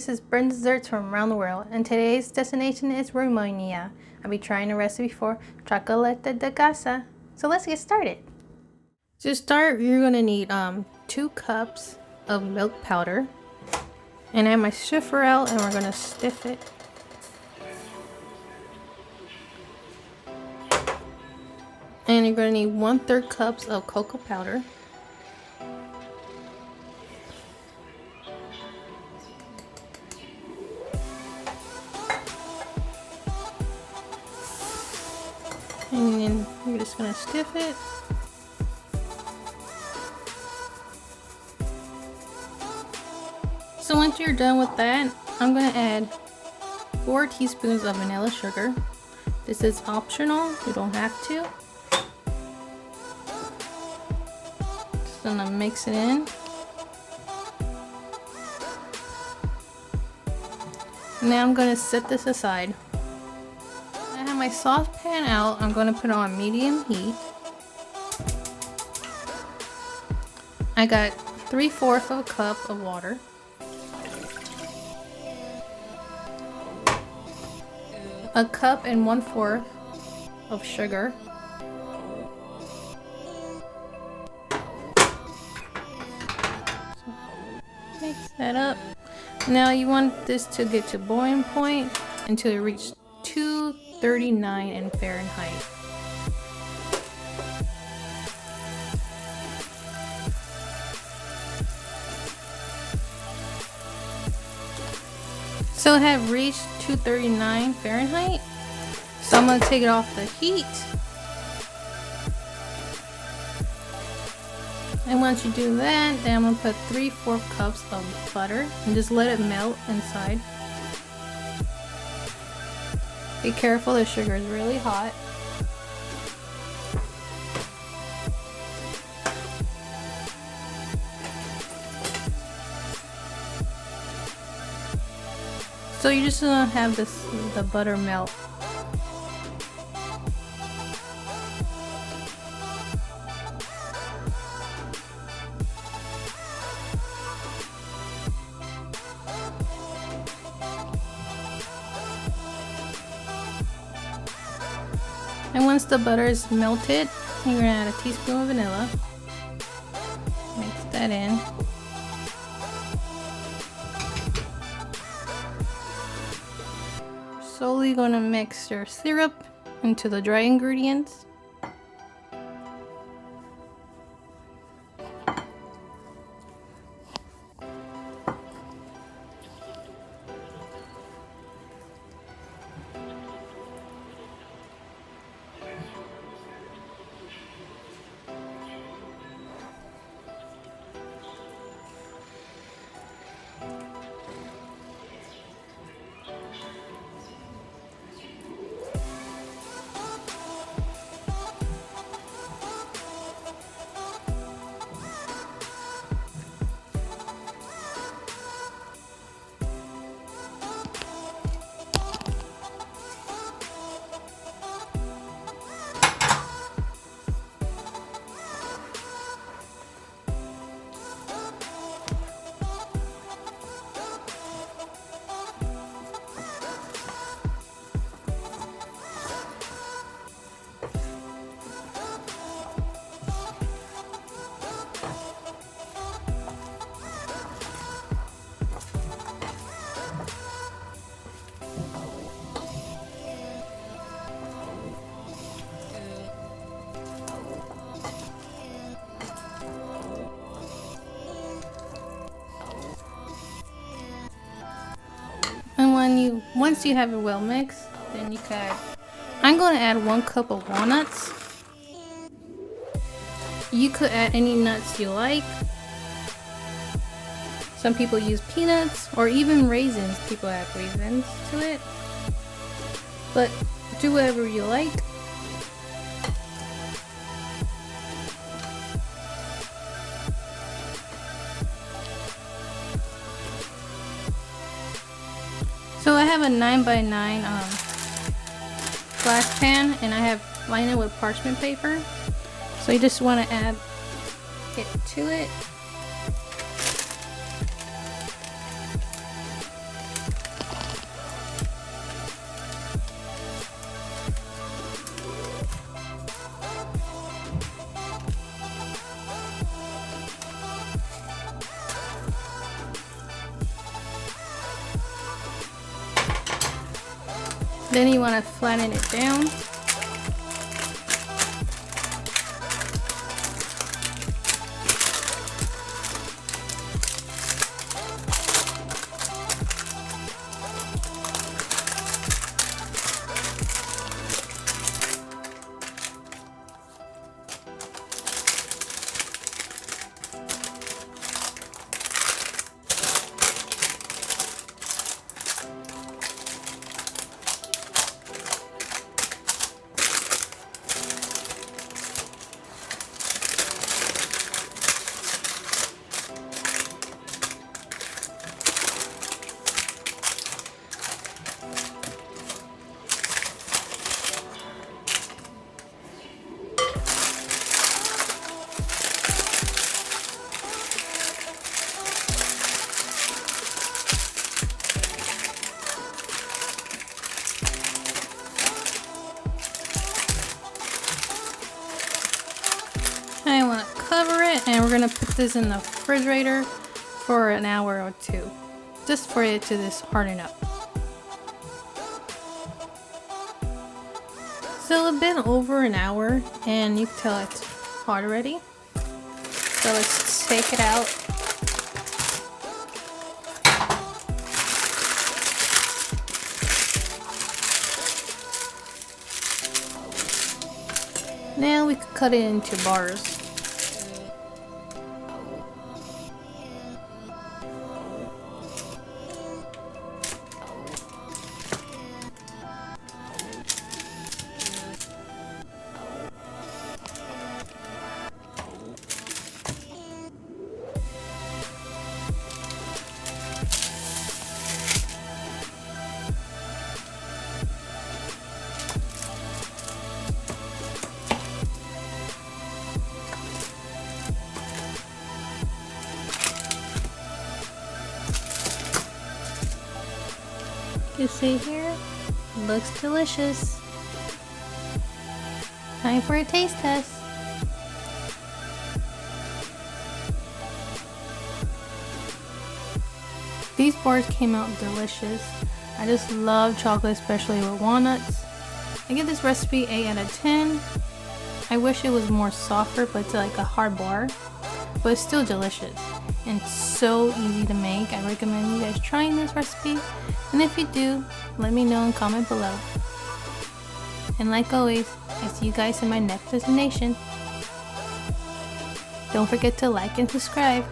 this is Brenda Desserts from around the world, and today's destination is Romania. I'll be trying a recipe for Ciocolata de Casa. So let's get started. To start, you're going to need 2 cups of milk powder. And I have my stiffer out, and we're going to stiff it. And you're going to need 1/3 cups of cocoa powder. And then you're just going to stiff it. So once you're done with that, I'm going to add 4 teaspoons of vanilla sugar. This is optional, you don't have to. Just going to mix it in. Now I'm going to set this aside. I have my saucepan out. I'm going to put it on medium heat. I got 3/4 of a cup of water. A cup and 1/4 of sugar. So mix that up. Now you want this to get to boiling point until it reaches 239 in Fahrenheit. So I have reached 239 Fahrenheit. So I'm going to take it off the heat. And once you do that, then I'm going to put 3/4 cups of butter and just let it melt inside. Be careful, the sugar is really hot. So you're just gonna have the butter melt. And once the butter is melted, you're gonna add a teaspoon of vanilla. Mix that in. Slowly gonna mix your syrup into the dry ingredients. And once you have it well mixed, then you can I'm going to add 1 cup of walnuts. You could add any nuts you like. Some people use peanuts or even raisins. People add raisins to it. But do whatever you like. So I have a 9x9 glass pan, and I have lined it with parchment paper. So you just want to add it to it. Then you want to flatten it down. I want to cover it, and we're going to put this in the refrigerator for an hour or two, just for it to just harden up. So it's been over an hour, and you can tell it's hard already. So let's take it out. Now we can cut it into bars. You see here, looks delicious. Time for a taste test. These bars came out delicious. I just love chocolate, especially with walnuts. I give this recipe 8 out of 10. I wish it was more softer, but it's like a hard bar, but it's still delicious and so easy to make. I recommend you guys trying this recipe, and if you do, let me know and comment below. And like always, I see you guys in my next destination. Don't forget to like and subscribe.